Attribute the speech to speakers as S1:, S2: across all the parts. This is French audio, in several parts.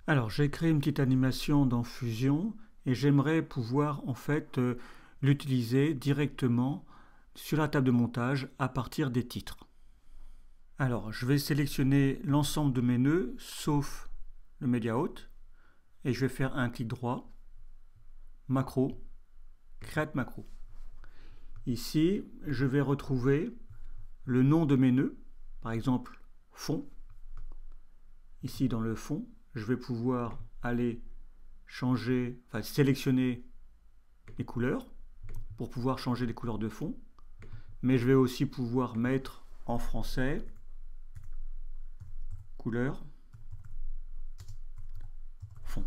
S1: Alors, j'ai créé une petite animation dans Fusion et j'aimerais pouvoir en fait l'utiliser directement sur la table de montage à partir des titres. Alors, je vais sélectionner l'ensemble de mes nœuds sauf le Media Hôte et je vais faire un clic droit, macro, Create macro. Ici, je vais retrouver le nom de mes nœuds, par exemple fond. Ici dans le fond, je vais pouvoir aller changer, enfin sélectionner les couleurs pour pouvoir changer les couleurs de fond, mais je vais aussi pouvoir mettre en français couleur fond.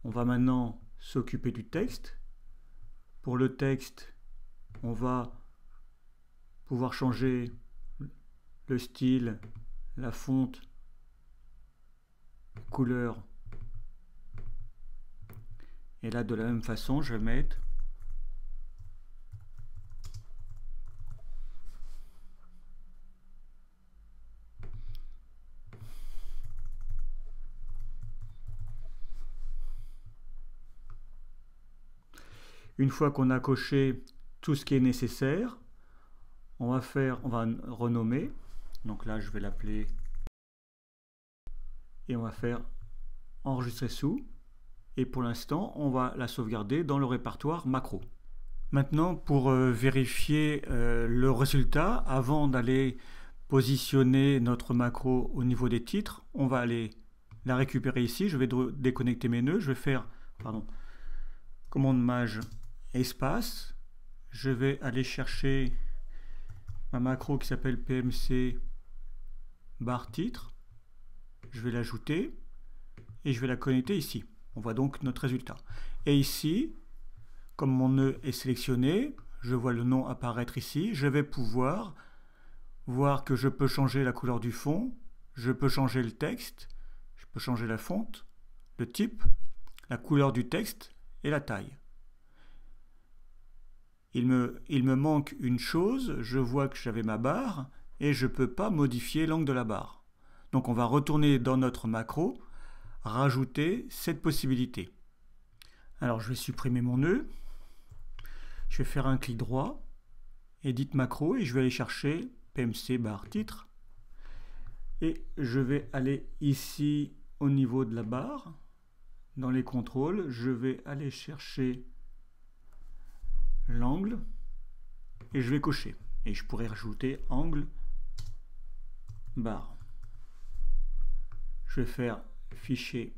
S1: On va maintenant s'occuper du texte. Pour le texte, on va pouvoir changer le style, la fonte, la couleur. Et là, de la même façon, je vais mettre une fois qu'on a coché tout ce qui est nécessaire, on va renommer. Donc là, je vais l'appeler et on va faire enregistrer sous. Et pour l'instant, on va la sauvegarder dans le répertoire macro. Maintenant, pour vérifier le résultat, avant d'aller positionner notre macro au niveau des titres, on va aller la récupérer ici. Je vais déconnecter mes nœuds. Je vais faire, commande maj espace. Je vais aller chercher ma macro qui s'appelle PMC barre titre. Je vais l'ajouter et je vais la connecter ici. On voit donc notre résultat. Et ici, comme mon nœud est sélectionné, je vois le nom apparaître ici. Je vais pouvoir voir que je peux changer la couleur du fond, je peux changer le texte, je peux changer la fonte, le type, la couleur du texte et la taille. Il me manque une chose, je vois que j'avais ma barre et je ne peux pas modifier l'angle de la barre. Donc on va retourner dans notre macro, rajouter cette possibilité. Alors je vais supprimer mon nœud, je vais faire un clic droit, Edit macro et je vais aller chercher PMC barre titre et je vais aller ici au niveau de la barre, dans les contrôles, je vais aller chercher l'angle et je vais cocher. Et je pourrais rajouter angle barre. Je vais faire fichier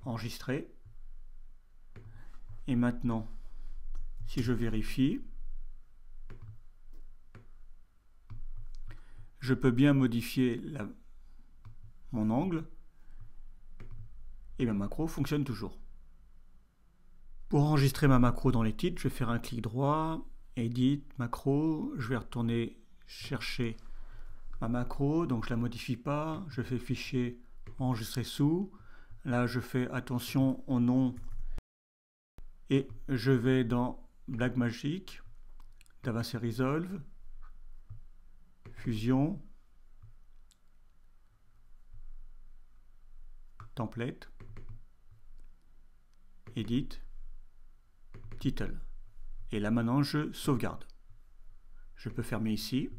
S1: enregistré. Et maintenant, si je vérifie, je peux bien modifier mon angle et ma macro fonctionne toujours. Pour enregistrer ma macro dans les titres, je vais faire un clic droit, Edit, macro, je vais retourner chercher ma macro, donc je ne la modifie pas, je fais fichier enregistrer sous, là je fais attention au nom et je vais dans Blackmagic, DaVinci Resolve, Fusion, Template, Edit, Title. Et là maintenant je sauvegarde. Je peux fermer ici.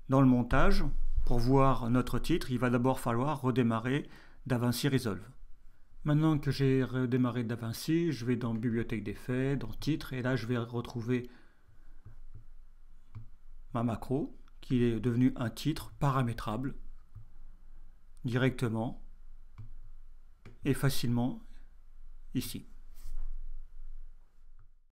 S1: Dans le montage, pour voir notre titre, il va d'abord falloir redémarrer DaVinci Resolve. Maintenant que j'ai redémarré DaVinci, je vais dans Bibliothèque d'effets, dans Titre, et là je vais retrouver ma macro, qui est devenue un titre paramétrable directement et facilement ici.